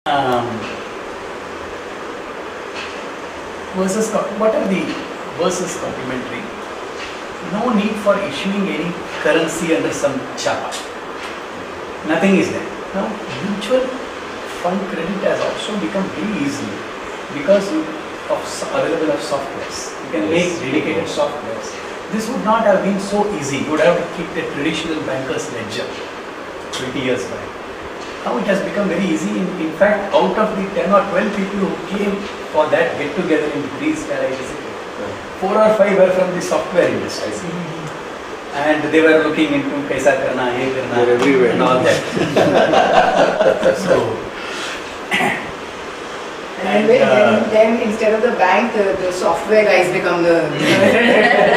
Um, what are the verses complementary? No need for issuing any currency under some chapa. Nothing is there. Now, mutual fund credit has also become very easy because of available of softwares. You can make dedicated softwares. This would not have been so easy. You would have to keep the traditional banker's ledger 20 years back. Now it has become very easy. In fact, out of the 10 or 12 people who came for that get together in Greece where I visited, 4 or 5 were from the software industry. And they were looking into kaisa karna, ye karna, everywhere and all that. So, and then instead of the bank, the software guys become the.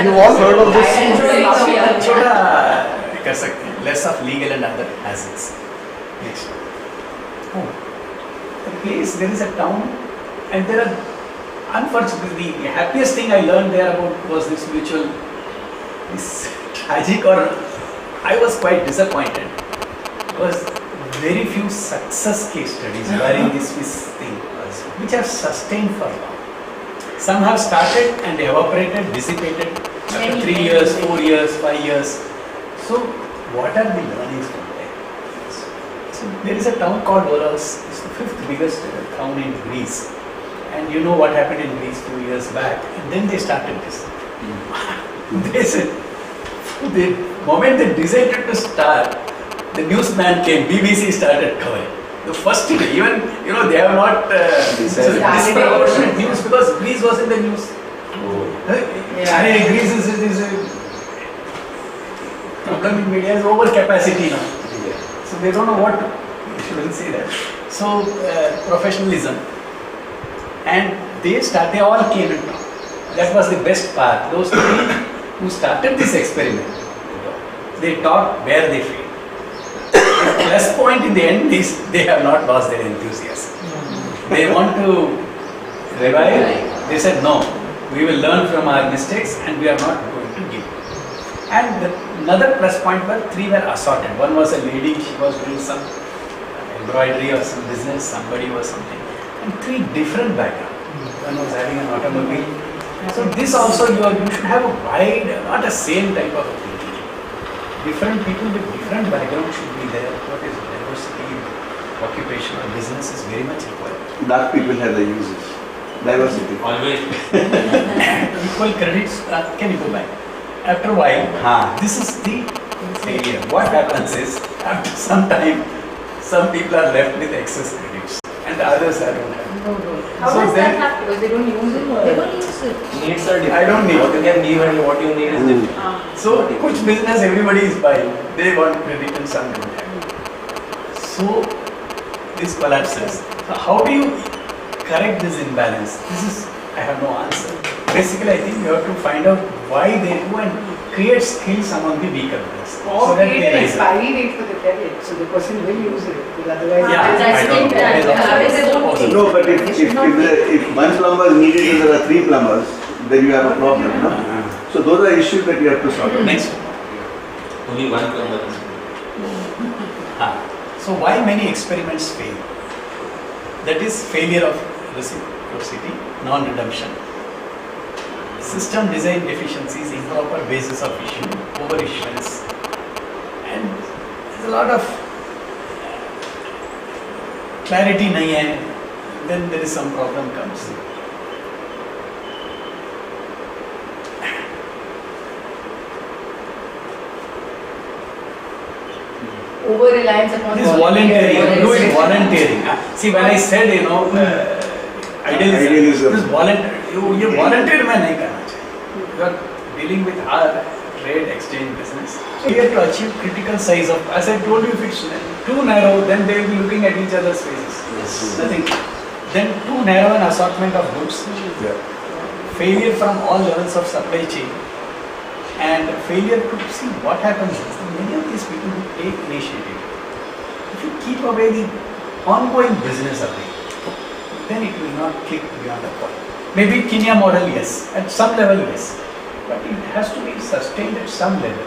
You all heard of this? छोटा less of legal and other assets. Next. Oh, the place, there is a town, and there are, unfortunately, the happiest thing I learned there about was this tragic, or I was quite disappointed, because very few success case studies were in this thing, which have sustained for long. Some have started and evaporated, dissipated after 3 years, 4 years, 5 years. So, what are the learnings from there? So, there is a town called Oros. It's the 5th biggest town in Greece. And you know what happened in Greece 2 years back. And then they started this. They said, the moment they decided to start, the newsman came, BBC started covering. The first day, even, they have not disproportionate news because Greece was in the news. Greece is a problem in media is overcapacity now. So they don't know what to, you shouldn't say that. So professionalism. And they all came and talked. That was the best part. Those three who started this experiment, they talked where they failed. The plus point in the end is they have not lost their enthusiasm. They want to revive. They said no, we will learn from our mistakes and we are not going to give. And another plus point were 3 were assorted. One was a lady, she was doing some embroidery or some business, somebody was something. And 3 different backgrounds. One was having an automobile. So this also you should have a wide, not a same type of thinking. Different people with different backgrounds should be there. What is diversity, occupation or business is very much required. Dark people have the uses. Diversity. Always. Equal credits, can you go back? After a while, this is the failure. What happens is, after some time, some people are left with excess credits and the others don't have. How So does then- that happen? Because they don't use it. They don't use it. Needs are different. I don't need. What you can give and what you need is different. So, which business everybody is buying, they want credit and some don't have. So, this collapses. So, how do you correct this imbalance? This is, I have no answer. Basically, I think you have to find out why they do and create skills among the weaker ones. Or that create they an rise up. expiry date for the credit, so the person will use it. Because otherwise, Yeah, that's I don't know. That is also possible. No, but if one plumber is needed and there are 3 plumbers, then you have a problem. No? So those are issues that you have to solve. Next. Only one plumber. So why many experiments fail? That is failure of reciprocity, non-redemption, system design deficiencies, improper basis of issue, over-issuance, and there's a lot of clarity nahi hai, then there is some problem comes. over reliance upon This volunteering, do it volunteering. See, when I said, idealism, this you volunteer में नहीं करना चाहिए. You are dealing with our trade exchange business. So you have to achieve critical size of, as I told you, if it's too narrow, then they will be looking at each other's faces. Nothing. Then too narrow an assortment of goods. Failure from all levels of supply chain. And failure to see what happens is many of these people who take initiative, if you keep away the ongoing business away, then it will not click beyond a point. Maybe Kenya model, yes, at some level, yes, but it has to be sustained at some level.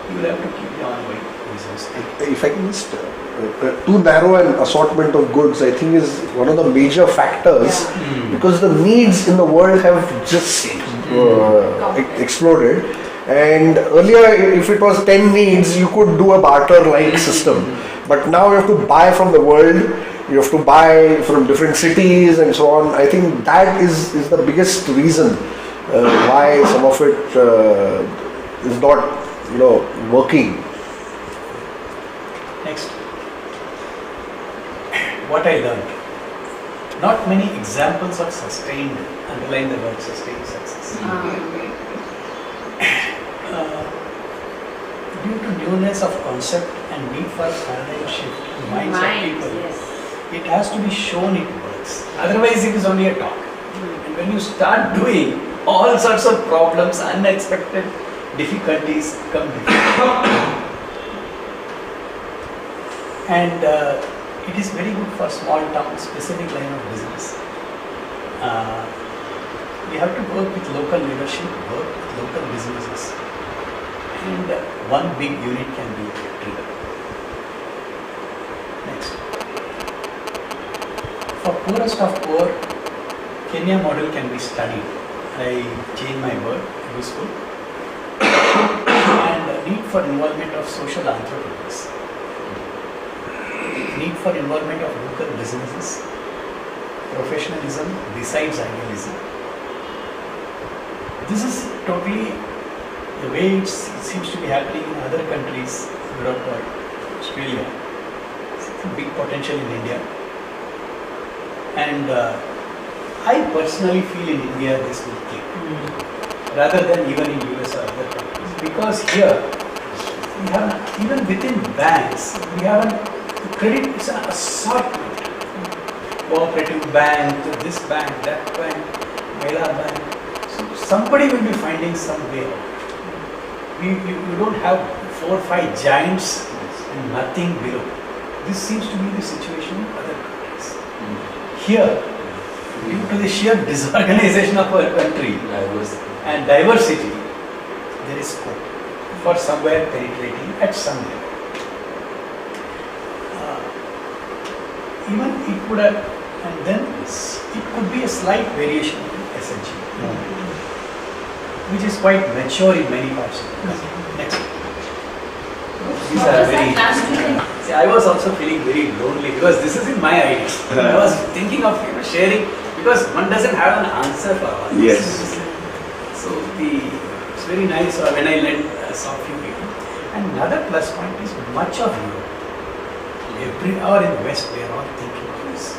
you will have to keep the ongoing business. If I can just, too narrow an assortment of goods, I think is one of the major factors because the needs in the world have just exploded. And earlier, if it was 10 needs, you could do a barter-like system. But now you have to buy from the world, you have to buy from different cities and so on. I think that is the biggest reason why some of it is not, working. Next. What I learned. Not many examples of sustained, underline the word sustained success. Due to newness of concept and need for paradigm shift in minds of people, it has to be shown it works. Otherwise, it is only a talk. And when you start doing, all sorts of problems, unexpected difficulties come before. And it is very good for small town, specific line of business. We have to work with local leadership, work with local businesses. And one big unit can be a trigger. Next. For poorest of poor, Kenya model can be studied. I change my word, useful. And need for involvement of social entrepreneurs. Need for involvement of local businesses. Professionalism besides idealism. This is totally the way it seems to be happening in other countries, Europe or Australia. It's a big potential in India. And I personally feel in India this will click, rather than even in US or other countries. Because here, we have, even within banks, we have a credit, it's an assortment. Cooperative bank, this bank, that bank, Mela bank. So somebody will be finding some way out. You don't have 4 or 5 giants and nothing below. This seems to be the situation in other countries. Here, due to the sheer disorganization of our country and diversity, there is scope for somewhere penetrating at some level. Even it could have, and then it could be a slight variation in SNG, which is quite mature in many parts of the country. Next. These are very. See, I was also feeling very lonely because this is in my idea. I was thinking of sharing because one doesn't have an answer for all this. Yes. So it's very nice when I saw few people. And another plus point is much of Europe. Every hour in the West, they are all thinking of this.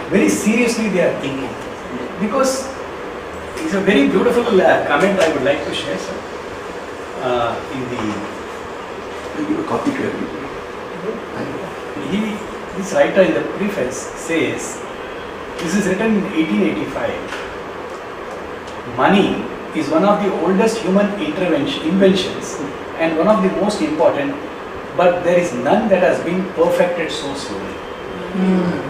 Very seriously, they are thinking. Because it's a very beautiful comment I would like to share, sir. Give a copy to everybody. This writer in the preface says, this is written in 1885. Money is one of the oldest human inventions and one of the most important, but there is none that has been perfected so slowly.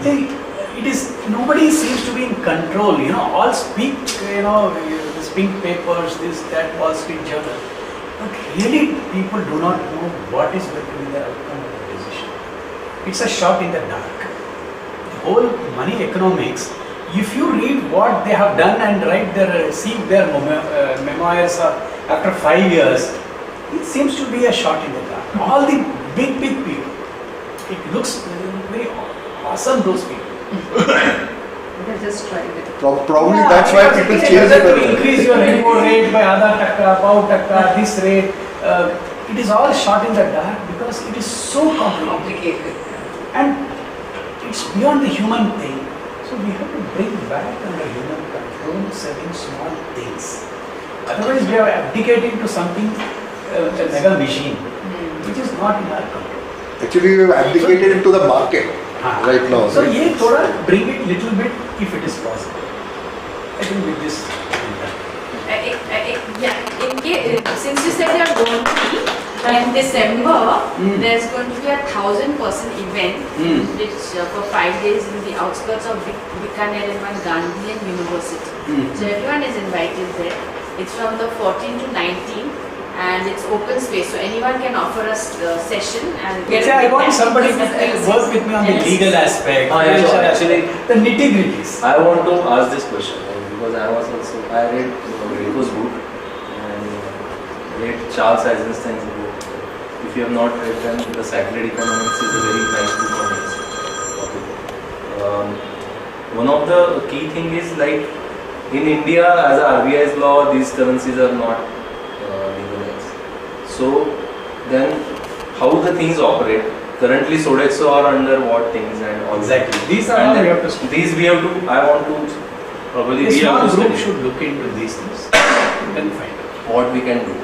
See, it is, nobody seems to be in control, all speak, this pink papers, this, that, Wall Street Journal. But really, people do not know what is going to be the outcome of the decision. It's a shot in the dark. The whole money economics, if you read what they have done and see their memoirs after 5 years, it seems to be a shot in the dark. All the big people, it looks very awesome, those people. They're just trying it. Probably that's why people change Whether to it. increase your repo rate by Aadha Taka, Pau Taka, this rate, it is all shot in the dark because it is so complicated. And it's beyond the human thing. So we have to bring back under human control certain small things. Otherwise we are abdicating to something, a mega machine, which is not in our control. Actually, we have abdicated into the market right now. So ye thoda bring it little bit if it is possible. I think with this. Since you said you are going to be in December, there's going to be a 1,000-person event, which for 5 days in the outskirts of Bikaner in one Gandhian University. So everyone is invited there. It's from the 14th to 19th, and it's open space, so anyone can offer us the session and get. Say, I want somebody to analysis. work with me on the legal aspect, Ah, yeah, financial sure. aspect, the nitty gritties. I want to ask this question because I was also, I read Rico's book and read Charles Eisenstein's book. If you have not read them, The Satellite Economics is a very nice book on this topic. One of the key thing is like in India, as a RBI's law, these currencies are not legalized. So then, how the things operate? Currently, Sodexo are under what things and all that. Exactly. These are And all we then have to study. these we have to. I want to probably A we have small to group study should look into these things. Then find out. what we can do.